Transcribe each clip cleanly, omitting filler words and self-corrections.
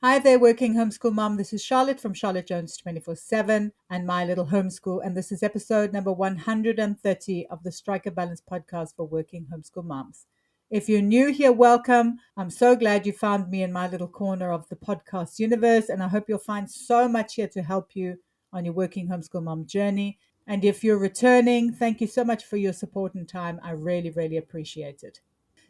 Hi there, Working Homeschool Mom. This is Charlotte from Charlotte Jones 24/7 and My Little Homeschool. And this is episode number 130 of the Strike a Balance podcast for Working Homeschool Moms. If you're new here, welcome. I'm so glad you found me in my little corner of the podcast universe. And I hope you'll find so much here to help you on your Working Homeschool Mom journey. And if you're returning, thank you so much for your support and time. I really, really appreciate it.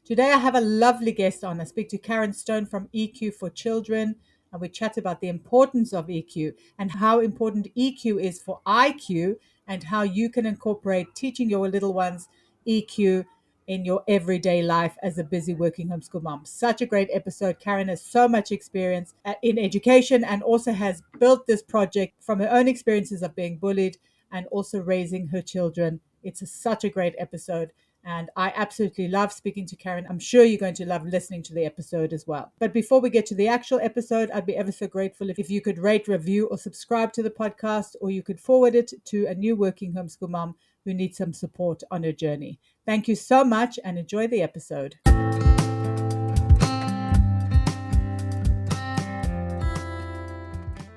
Today, I have a lovely guest on. I speak to Karen Stone from EQ for Children, and we chat about the importance of EQ and how important EQ is for IQ and how you can incorporate teaching your little ones EQ in your everyday life as a busy working homeschool mom. Such a great episode. Karen has so much experience in education and also has built this project from her own experiences of being bullied and also raising her children. Such a great episode. And I absolutely love speaking to Karen. I'm sure you're going to love listening to the episode as well. But before we get to the actual episode, I'd be ever so grateful if you could rate, review, or subscribe to the podcast, or you could forward it to a new working homeschool mom who needs some support on her journey. Thank you so much and enjoy the episode.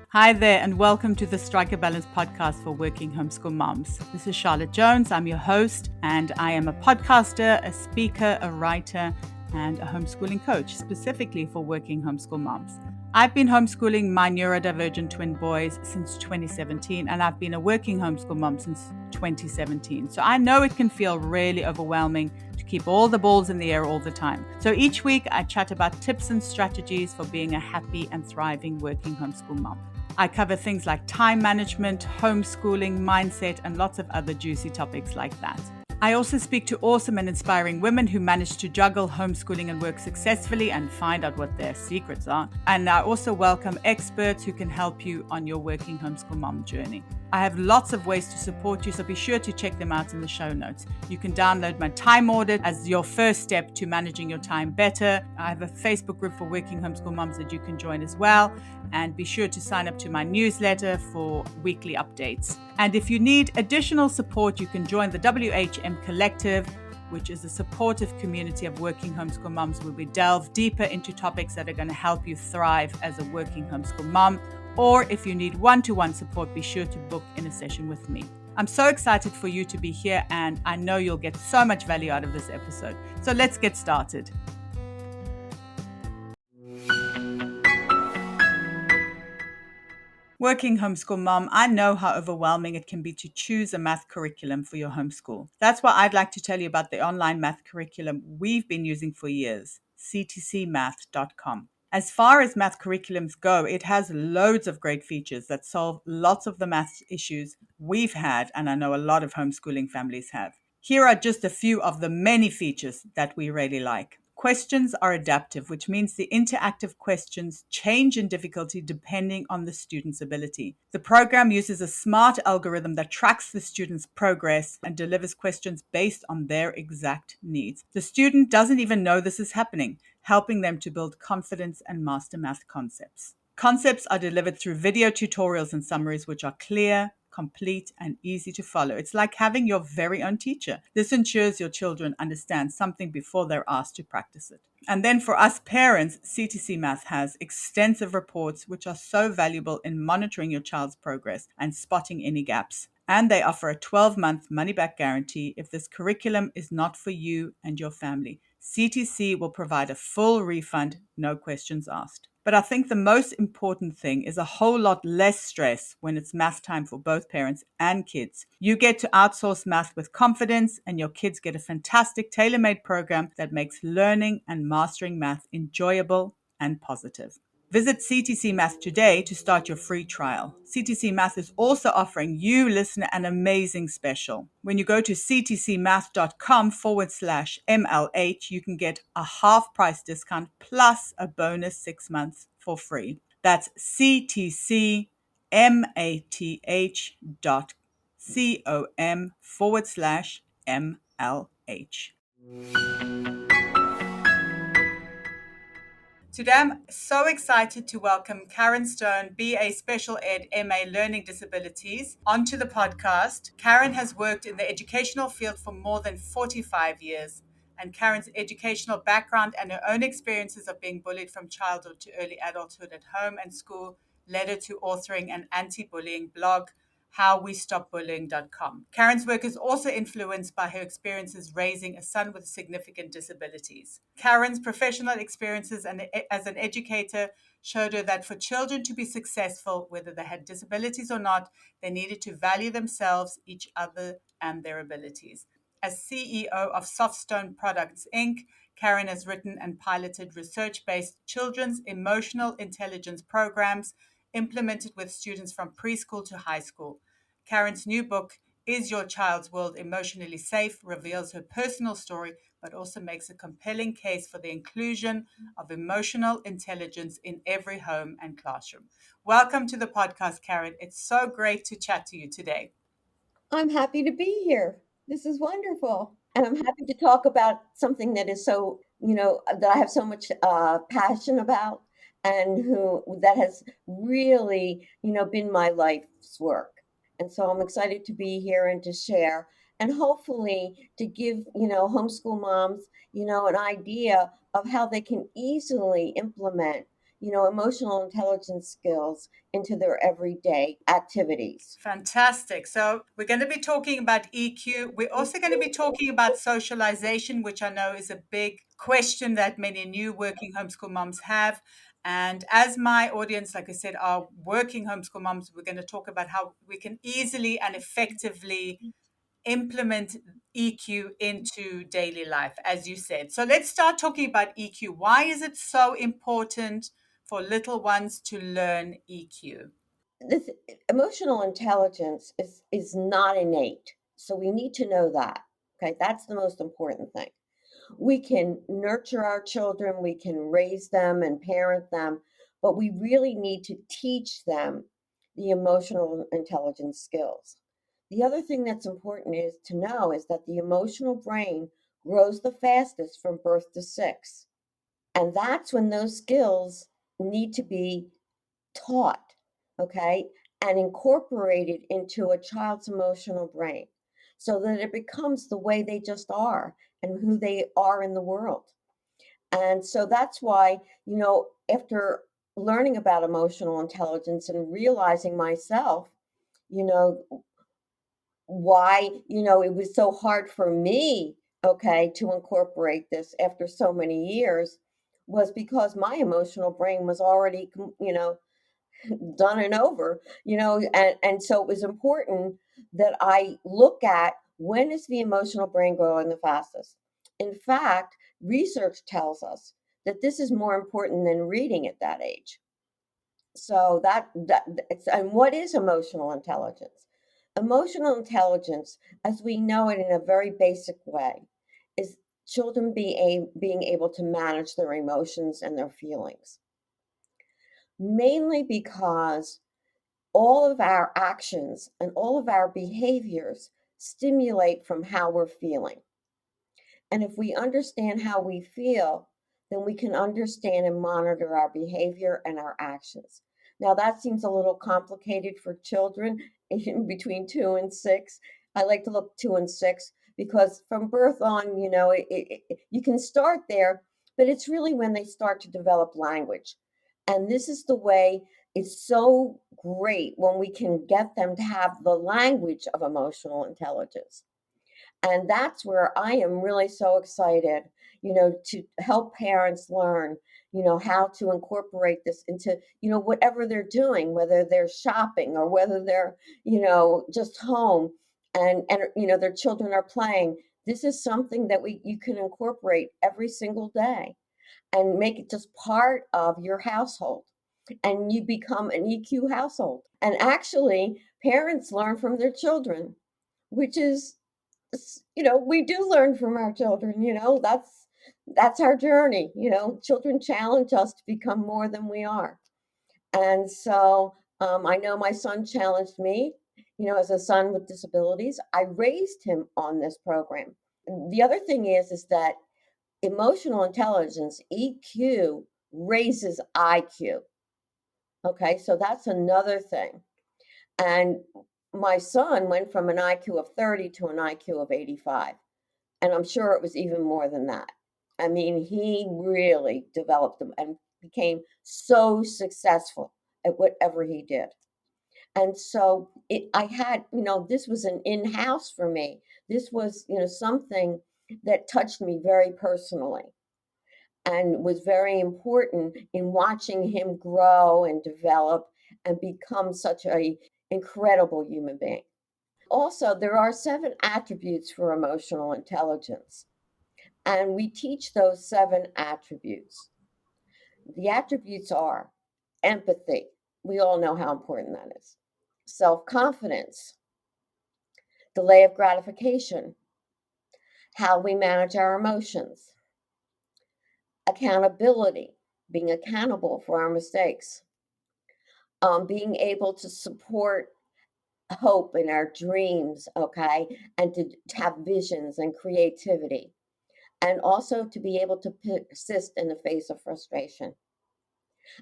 Hi there, and welcome to the Strike a Balance podcast for Working Homeschool Moms. This is Charlotte Jones. I'm your host, and I am a podcaster, a speaker, a writer, and a homeschooling coach, specifically for working homeschool moms. I've been homeschooling my neurodivergent twin boys since 2017, and I've been a working homeschool mom since 2017. So I know it can feel really overwhelming to keep all the balls in the air all the time. So each week I chat about tips and strategies for being a happy and thriving working homeschool mom. I cover things like time management, homeschooling, mindset, and lots of other juicy topics like that. I also speak to awesome and inspiring women who manage to juggle homeschooling and work successfully and find out what their secrets are. And I also welcome experts who can help you on your working homeschool mom journey. I have lots of ways to support you, so be sure to check them out in the show notes. You can download my time audit as your first step to managing your time better. I have a Facebook group for working homeschool moms that you can join as well. And be sure to sign up to my newsletter for weekly updates. And if you need additional support, you can join the WHM Collective, which is a supportive community of working homeschool moms where we delve deeper into topics that are going to help you thrive as a working homeschool mom. Or if you need one-to-one support, be sure to book in a session with me. I'm so excited for you to be here, and I know you'll get so much value out of this episode. So let's get started. Working homeschool mom, I know how overwhelming it can be to choose a math curriculum for your homeschool. That's why I'd like to tell you about the online math curriculum we've been using for years, ctcmath.com. As far as math curriculums go, it has loads of great features that solve lots of the math issues we've had, and I know a lot of homeschooling families have. Here are just a few of the many features that we really like. Questions are adaptive, which means the interactive questions change in difficulty depending on the student's ability. The program uses a smart algorithm that tracks the student's progress and delivers questions based on their exact needs. The student doesn't even know this is happening, helping them to build confidence and master math concepts. Concepts are delivered through video tutorials and summaries which are clear, complete, and easy to follow. It's like having your very own teacher. This ensures your children understand something before they're asked to practice it. And then for us parents, CTC Math has extensive reports which are so valuable in monitoring your child's progress and spotting any gaps. And they offer a 12-month money-back guarantee if this curriculum is not for you and your family. CTC will provide a full refund, no questions asked. But I think the most important thing is a whole lot less stress when it's math time for both parents and kids. You get to outsource math with confidence, and your kids get a fantastic tailor-made program that makes learning and mastering math enjoyable and positive. Visit CTC Math today to start your free trial. CTC Math is also offering you, listener, an amazing special. When you go to ctcmath.com/MLH, you can get a half price discount plus a bonus 6 months for free. That's ctcmath.com/MLH. Today, I'm so excited to welcome Karen Stone, BA Special Ed, MA Learning Disabilities, onto the podcast. Karen has worked in the educational field for more than 45 years And Karen's educational background and her own experiences of being bullied from childhood to early adulthood at home and school led her to authoring an anti-bullying blog, howwestopbullying.com. Karen's work is also influenced by her experiences raising a son with significant disabilities. Karen's professional experiences as an educator showed her that for children to be successful, whether they had disabilities or not, they needed to value themselves, each other, and their abilities. As CEO of SoftStone Products, Inc., Karen has written and piloted research based children's emotional intelligence programs implemented with students from preschool to high school. Karen's new book, Is Your Child's World Emotionally Safe?, reveals her personal story, but also makes a compelling case for the inclusion of emotional intelligence in every home and classroom. Welcome to the podcast, Karen. It's so great to chat to you today. I'm happy to be here. This is wonderful. And I'm happy to talk about something that is so, that I have so much passion about and who that has really, been my life's work. And so I'm excited to be here and to share and hopefully to give, homeschool moms, an idea of how they can easily implement, emotional intelligence skills into their everyday activities. Fantastic. So, we're going to be talking about EQ. We're also going to be talking about socialization, which I know is a big question that many new working homeschool moms have. And as my audience, like I said, are working homeschool moms, we're going to talk about how we can easily and effectively implement EQ into daily life, as you said. So, let's start talking about EQ. Why is it so important for little ones to learn EQ? This emotional intelligence is not innate, so we need to know that. Okay, that's the most important thing. We can nurture our children, we can raise them and parent them, but we really need to teach them the emotional intelligence skills. The other thing that's important is to know is that the emotional brain grows the fastest from birth to 6, and that's when those skills need to be taught, okay, and incorporated into a child's emotional brain so that it becomes the way they just are and who they are in the world. And so that's why, after learning about emotional intelligence and realizing myself, you know, why, it was so hard for me, okay, to incorporate this after so many years was because my emotional brain was already, done and over, and so it was important that I look at when is the emotional brain growing the fastest. In fact, research tells us that this is more important than reading at that age. So and what is emotional intelligence? Emotional intelligence, as we know it in a very basic way, is children being able to manage their emotions and their feelings. Mainly because all of our actions and all of our behaviors stimulate from how we're feeling. And if we understand how we feel, then we can understand and monitor our behavior and our actions. Now, that seems a little complicated for children in between 2 and 6. I like to look 2 and 6 because from birth on, you can start there, but it's really when they start to develop language. And this is the way it's so great when we can get them to have the language of emotional intelligence. And that's where I am really so excited, to help parents learn, how to incorporate this into, whatever they're doing, whether they're shopping or whether they're, just home and their children are playing. This is something that you can incorporate every single day and make it just part of your household. And you become an EQ household. And actually, parents learn from their children, which is, we do learn from our children, that's our journey. Children challenge us to become more than we are. And so I know my son challenged me, as a son with disabilities. I raised him on this program. The other thing is that emotional intelligence, EQ, raises IQ. Okay, so that's another thing. And my son went from an IQ of 30 to an IQ of 85. And I'm sure it was even more than that. I mean, he really developed them and became so successful at whatever he did. And so I had, this was an in-house for me. This was, something that touched me very personally and was very important in watching him grow and develop and become such a incredible human being. Also, there are 7 attributes for emotional intelligence, and we teach those 7 attributes. The attributes are empathy. We all know how important that is. Self-confidence, delay of gratification, how we manage our emotions, accountability, being accountable for our mistakes, being able to support hope in our dreams, okay, and to have visions and creativity, and also to be able to persist in the face of frustration.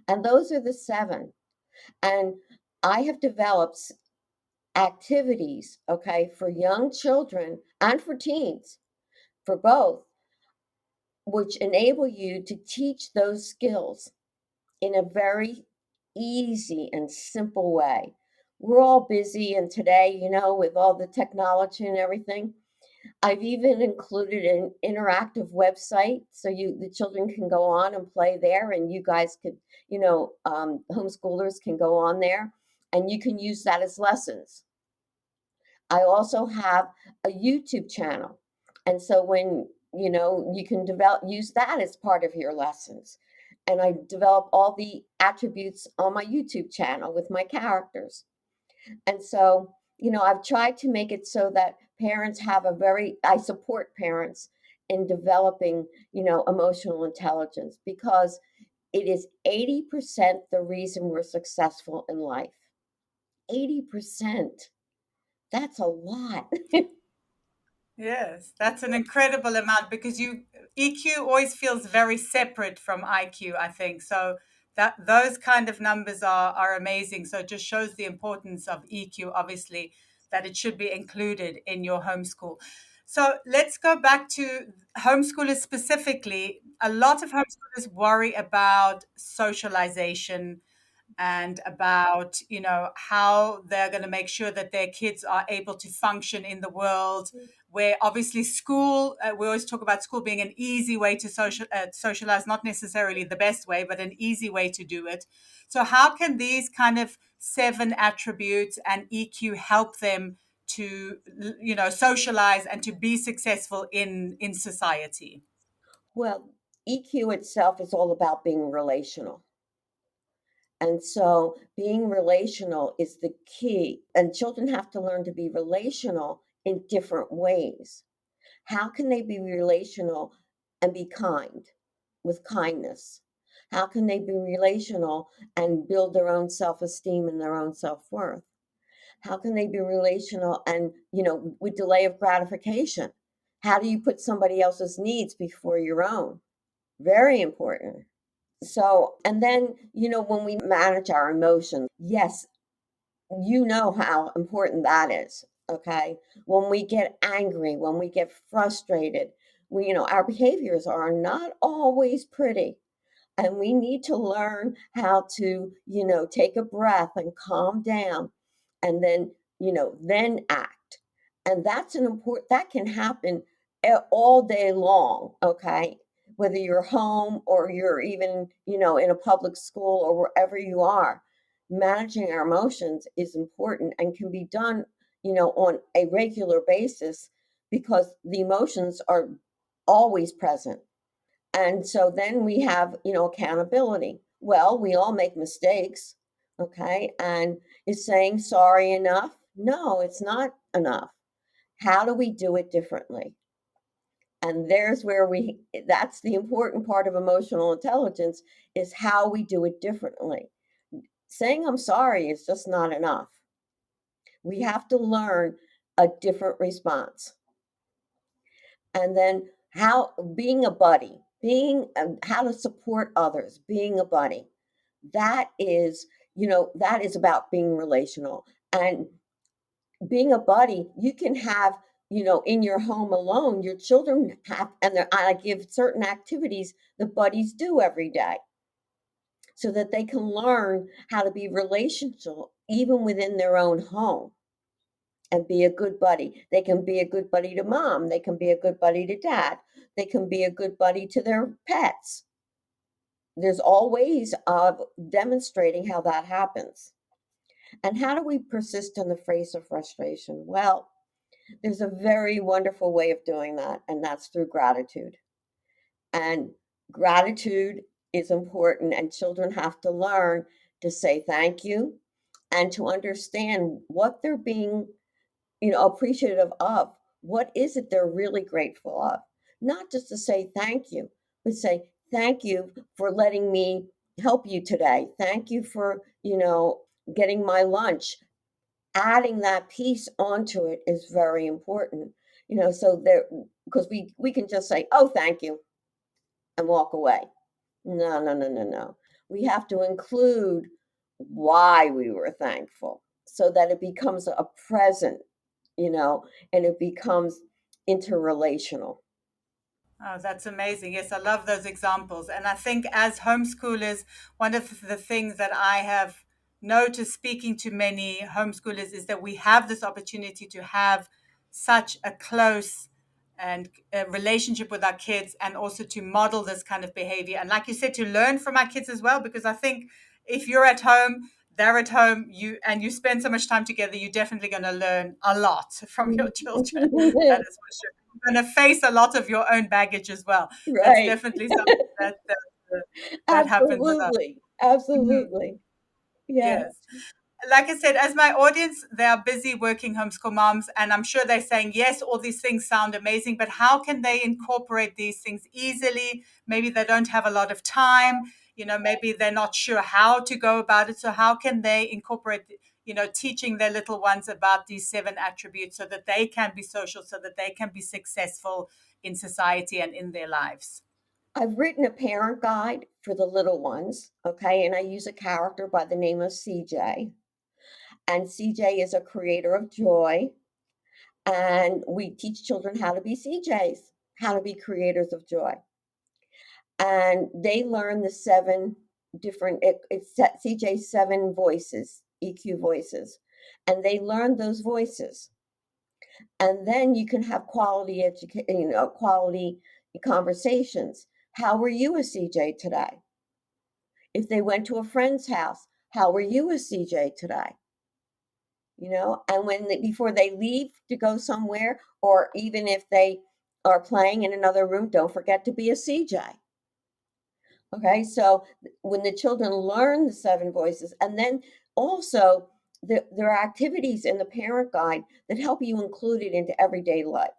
And those are the 7. And I have developed activities, okay, for young children and for teens, for both, which enable you to teach those skills in a very easy and simple way. We're all busy, and today, with all the technology and everything, I've even included an interactive website so the children can go on and play there, and you guys could, homeschoolers can go on there, and you can use that as lessons. I also have a YouTube channel, and so when you can use that as part of your lessons. And I develop all the attributes on my YouTube channel with my characters. And so, I've tried to make it so that parents have I support parents in developing, emotional intelligence, because it is 80% the reason we're successful in life. 80%. That's a lot. Yes, that's an incredible amount because EQ always feels very separate from IQ, I think. So that those kind of numbers are amazing. So it just shows the importance of EQ, obviously, that it should be included in your homeschool. So let's go back to homeschoolers specifically. A lot of homeschoolers worry about socialization and about how they're going to make sure that their kids are able to function in the world, where obviously school, we always talk about school being an easy way to socialize, not necessarily the best way, but an easy way to do it. So how can these kind of 7 attributes and EQ help them to socialize and to be successful in society? Well, EQ itself is all about being relational. And so being relational is the key. And children have to learn to be relational in different ways. How can they be relational and be kind with kindness? How can they be relational and build their own self esteem and their own self worth? How can they be relational and, with delay of gratification? How do you put somebody else's needs before your own? Very important. So, and then, when we manage our emotions, yes, you know how important that is. Okay. When we get angry, when we get frustrated, our behaviors are not always pretty. And we need to learn how to, take a breath and calm down and then act. And that's that can happen all day long. Okay. Whether you're home or you're even, in a public school or wherever you are, managing our emotions is important and can be done, on a regular basis, because the emotions are always present. And so then we have, accountability. Well, we all make mistakes, okay? And is saying sorry enough? No, it's not enough. How do we do it differently? And there's where that's the important part of emotional intelligence, is how we do it differently. Saying I'm sorry is just not enough. We have to learn a different response. And then how being a buddy, being how to support others, being a buddy. That is, that is about being relational. And being a buddy, you can have, in your home alone, your children have, and I give certain activities the buddies do every day so that they can learn how to be relational even within their own home and be a good buddy. They can be a good buddy to mom, they can be a good buddy to dad, they can be a good buddy to their pets. There's all ways of demonstrating how that happens. And how do we persist in the face of frustration? Well, there's a very wonderful way of doing that, and that's through gratitude. And gratitude is important, and children have to learn to say thank you and to understand what they're being, appreciative of. What is it they're really grateful of? Not just to say thank you, but say thank you for letting me help you today. Thank you for, getting my lunch. Adding that piece onto it is very important. So there, because we can just say, "Oh, thank you," and walk away. No, no, no, no, no. We have to include why we were thankful so that it becomes a present, and it becomes interrelational. Oh, that's amazing. Yes, I love those examples. And I think as homeschoolers, one of the things that I have noticed speaking to many homeschoolers is that we have this opportunity to have such a close and relationship with our kids, and also to model this kind of behavior. And like you said, to learn from our kids as well, because I think if you're at home, they're at home, you spend so much time together, you're definitely going to learn a lot from your children. That is for sure. You're going to face a lot of your own baggage as well. That's Right. definitely something that happens with us. Absolutely. Mhm. Absolutely. Yes. Yes. Like I said, as my audience, they are busy working homeschool moms, and I'm sure they're saying, yes, all these things sound amazing, but how can they incorporate these things easily? Maybe they don't have a lot of time, maybe they're not sure how to go about it. So, how can they incorporate, teaching their little ones about these 7 attributes so that they can be social, so that they can be successful in society and in their lives? I've written a parent guide for the little ones, okay, and I use a character by the name of CJ. And CJ is a creator of joy, and we teach children how to be CJs, how to be creators of joy. And they learn the 7 different, it's CJ's 7 voices, EQ voices, and they learn those voices. And then you can have quality conversations. How were you a CJ today? If they went to a friend's house, how were you a CJ today? And before they leave to go somewhere, or even if they are playing in another room, don't forget to be a CJ. Okay, so when the children learn the 7 voices, and then also there are activities in the parent guide that help you include it into everyday life.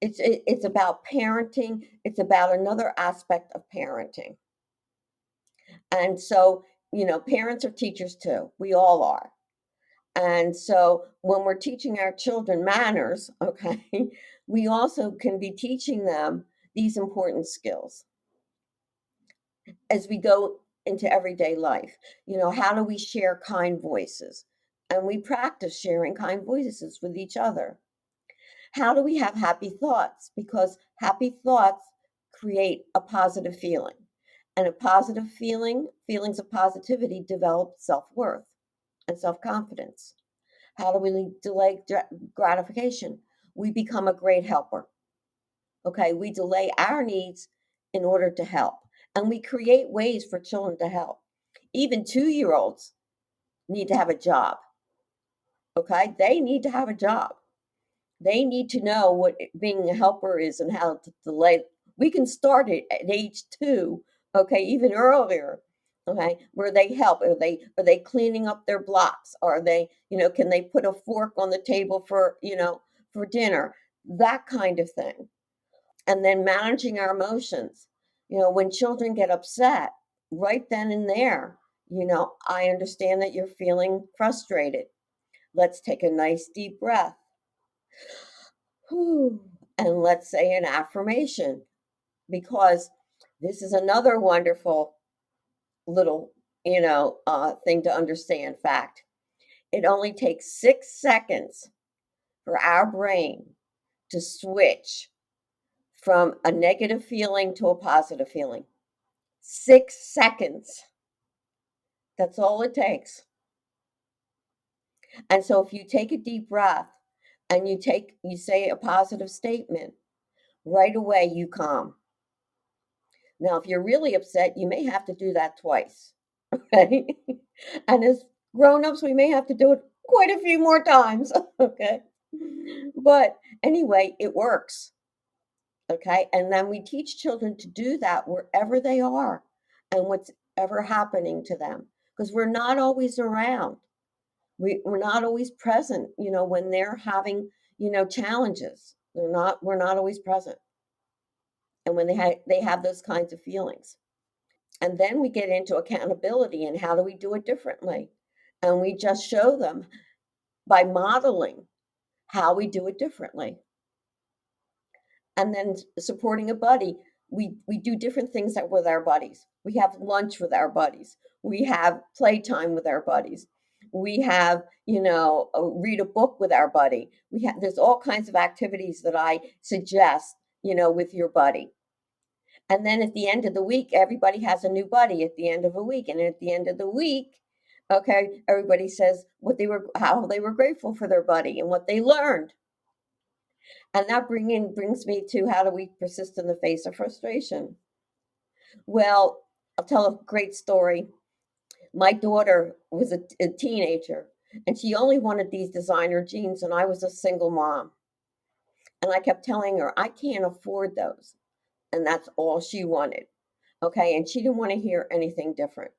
It's about parenting. It's about another aspect of parenting. And so, parents are teachers too. We all are. And so when we're teaching our children manners, okay, we also can be teaching them these important skills as we go into everyday life. How do we share kind voices? And we practice sharing kind voices with each other. How do we have happy thoughts? Because happy thoughts create a positive feeling. And a positive feelings of positivity develop self worth and self confidence. How do we delay gratification? We become a great helper. Okay, we delay our needs in order to help. And we create ways for children to help. Even 2-year olds need to have a job. Okay, they need to have a job. They need to know what being a helper is and how to delay. We can start it at age 2, okay, even earlier, okay, where they help. Are they cleaning up their blocks? Are they, can they put a fork on the table for dinner? That kind of thing. And then managing our emotions. When children get upset, right then and there, I understand that you're feeling frustrated. Let's take a nice deep breath. Whew, and let's say an affirmation, because this is another wonderful little, thing to understand. Fact. It only takes 6 seconds for our brain to switch from a negative feeling to a positive feeling. 6 seconds. That's all it takes. And so if you take a deep breath and you say a positive statement, right away you calm. Now, if you're really upset, you may have to do that twice. Okay? And as grown-ups, we may have to do it quite a few more times. Okay? But anyway, it works. Okay? And then we teach children to do that wherever they are and what's ever happening to them because we're not always around. We're not always present, when they're having, challenges. We're not always present. And when they have those kinds of feelings. And then we get into accountability and how do we do it differently? And we just show them by modeling how we do it differently. And then supporting a buddy, we do different things with our buddies. We have lunch with our buddies. We have playtime with our buddies. We have, read a book with our buddy. There's all kinds of activities that I suggest, with your buddy. And then at the end of the week, everybody has a new buddy at the end of a week. And at the end of the week, okay, everybody says how they were grateful for their buddy and what they learned. And that brings me to how do we persist in the face of frustration? Well, I'll tell a great story. My daughter was a teenager and she only wanted these designer jeans, and I was a single mom. And I kept telling her, I can't afford those. And that's all she wanted. Okay. And she didn't want to hear anything different.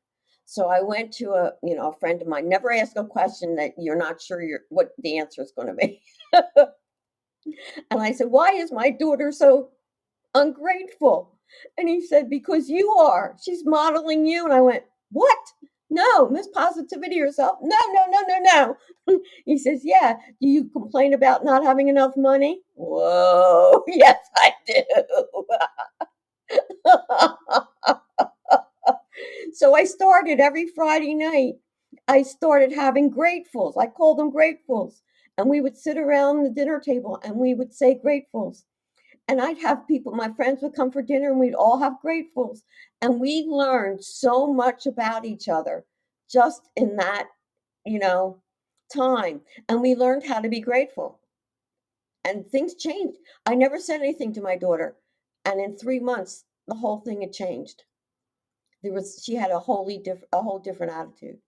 So I went to a friend of mine. Never ask a question that you're not sure what the answer is going to be. And I said, why is my daughter so ungrateful? And he said, because you are. She's modeling you. And I went, what? No, Miss Positivity herself. No, no, no, no, no. He says, yeah. Do you complain about not having enough money? Whoa, yes, I do. So I started every Friday night. I started having gratefuls. I called them gratefuls. And we would sit around the dinner table and we would say gratefuls. And I'd have my friends would come for dinner and we'd all have gratefuls. And we learned so much about each other just in that, you know, time. And we learned how to be grateful. And things changed. I never said anything to my daughter. And in 3 months, the whole thing had changed. She had a whole different attitude.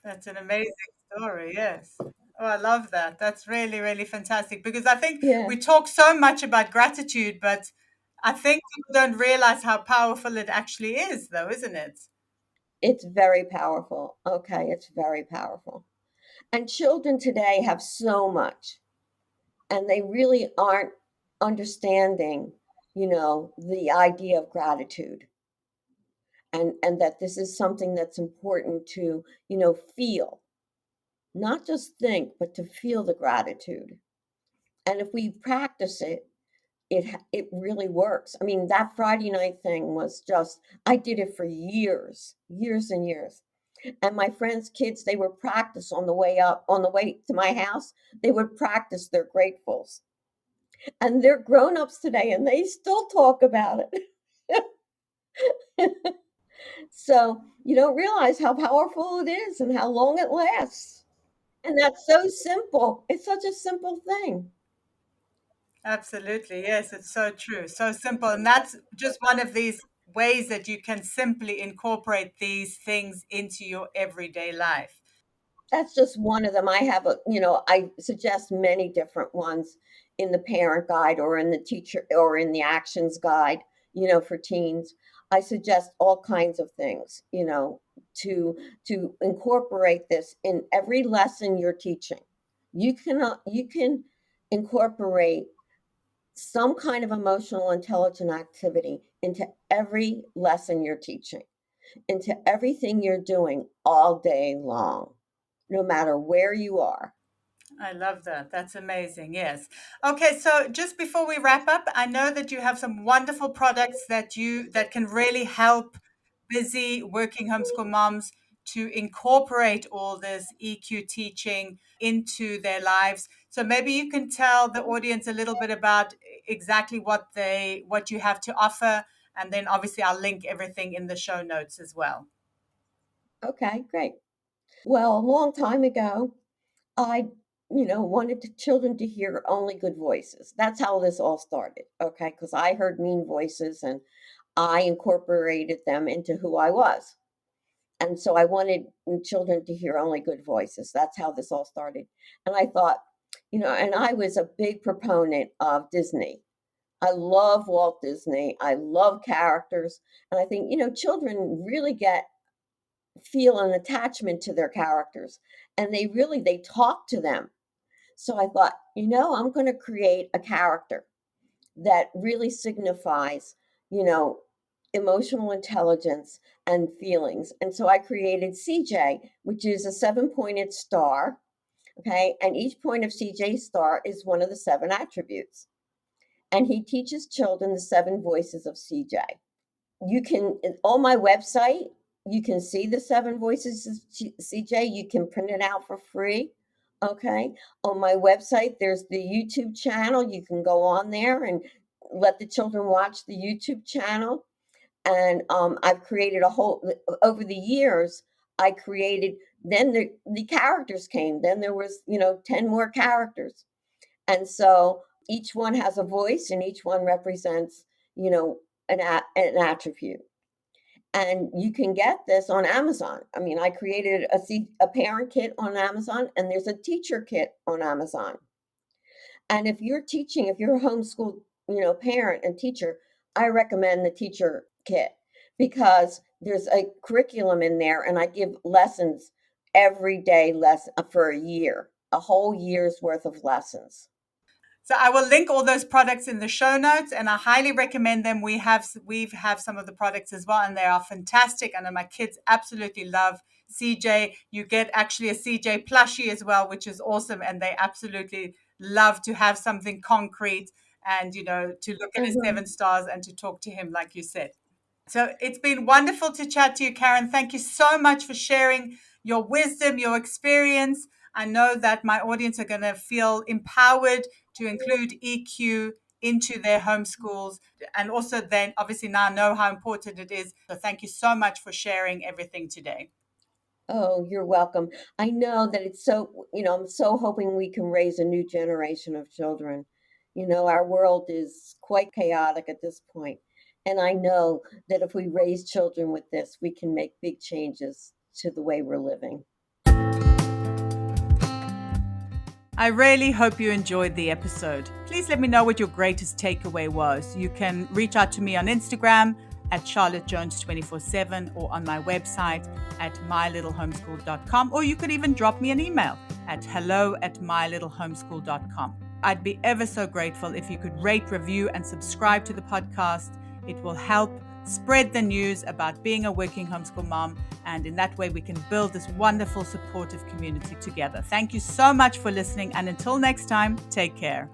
That's an amazing story. Yes. Oh, I love that. That's really, really fantastic because I think Yeah, we talk so much about gratitude, but I think people don't realize how powerful it actually is, though, isn't it? it's very powerful. Okay, it's very powerful. And children today have so much, and they really aren't understanding, the idea of gratitude, and that this is something that's important to, feel, not just think, but to feel the gratitude. And if we practice it, it really works. I mean, that Friday night thing was just, I did it for years, years and years. And my friends' kids, they would practice on the way to my house, they would practice their gratefuls. And they're grown-ups today and they still talk about it. So you don't realize how powerful it is and how long it lasts. And that's so simple. It's such a simple thing. Absolutely. Yes, it's so true. So simple. And that's just one of these ways that you can simply incorporate these things into your everyday life. That's just one of them. I suggest many different ones in the parent guide or in the teacher or in the actions guide, for teens. I suggest all kinds of things, to incorporate this in every lesson you're teaching. You can incorporate some kind of emotional intelligent activity into every lesson you're teaching, into everything you're doing all day long, no matter where you are. I love that. That's amazing. Yes. Okay, so just before we wrap up, I know that you have some wonderful products that can really help busy working homeschool moms to incorporate all this EQ teaching into their lives. So maybe you can tell the audience a little bit about exactly what you have to offer, and then obviously I'll link everything in the show notes as well. Okay, great. Well, a long time ago, I, wanted the children to hear only good voices. That's how this all started, okay? Because I heard mean voices and I incorporated them into who I was. And so I wanted children to hear only good voices. That's how this all started. And I thought, and I was a big proponent of Disney. I love Walt Disney. I love characters. And I think, children really feel an attachment to their characters and they talk to them. So I thought, I'm going to create a character that really signifies, you know, emotional intelligence and feelings. And so I created CJ, which is a 7-pointed star. Okay. And each point of CJ's star is one of the 7 attributes. And he teaches children the 7 voices of CJ. You can, on my website, you can see the 7 voices of CJ. You can print it out for free. Okay. On my website, there's the YouTube channel. You can go on there and let the children watch the YouTube channel. And I've created over the years, I created, then the characters came. Then there was, 10 more characters. And so each one has a voice and each one represents, an attribute. And you can get this on Amazon. I mean, I created a parent kit on Amazon, and there's a teacher kit on Amazon. And if you're a homeschool, parent and teacher, I recommend the teacher kit because there's a curriculum in there, and I give lessons every day, for a year, a whole year's worth of lessons. So I will link all those products in the show notes, and I highly recommend them. We have some of the products as well, and they are fantastic. I know my kids absolutely love CJ. You get actually a CJ plushie as well, which is awesome, and they absolutely love to have something concrete and to look at his Mm-hmm. 7 stars and to talk to him, like you said. So it's been wonderful to chat to you, Karen. Thank you so much for sharing your wisdom, your experience. I know that my audience are going to feel empowered to include EQ into their homeschools, and also then obviously now know how important it is. So thank you so much for sharing everything today. Oh, you're welcome. I know that it's so, I'm so hoping we can raise a new generation of children. Our world is quite chaotic at this point. And I know that if we raise children with this, we can make big changes to the way we're living. I really hope you enjoyed the episode. Please let me know what your greatest takeaway was. You can reach out to me on Instagram at charlottejones247 or on my website at mylittlehomeschool.com, or you could even drop me an email at hello@mylittlehomeschool.com. I'd be ever so grateful if you could rate, review, and subscribe to the podcast. It will help spread the news about being a working homeschool mom, and in that way we can build this wonderful supportive community together. Thank you so much for listening, and until next time, take care.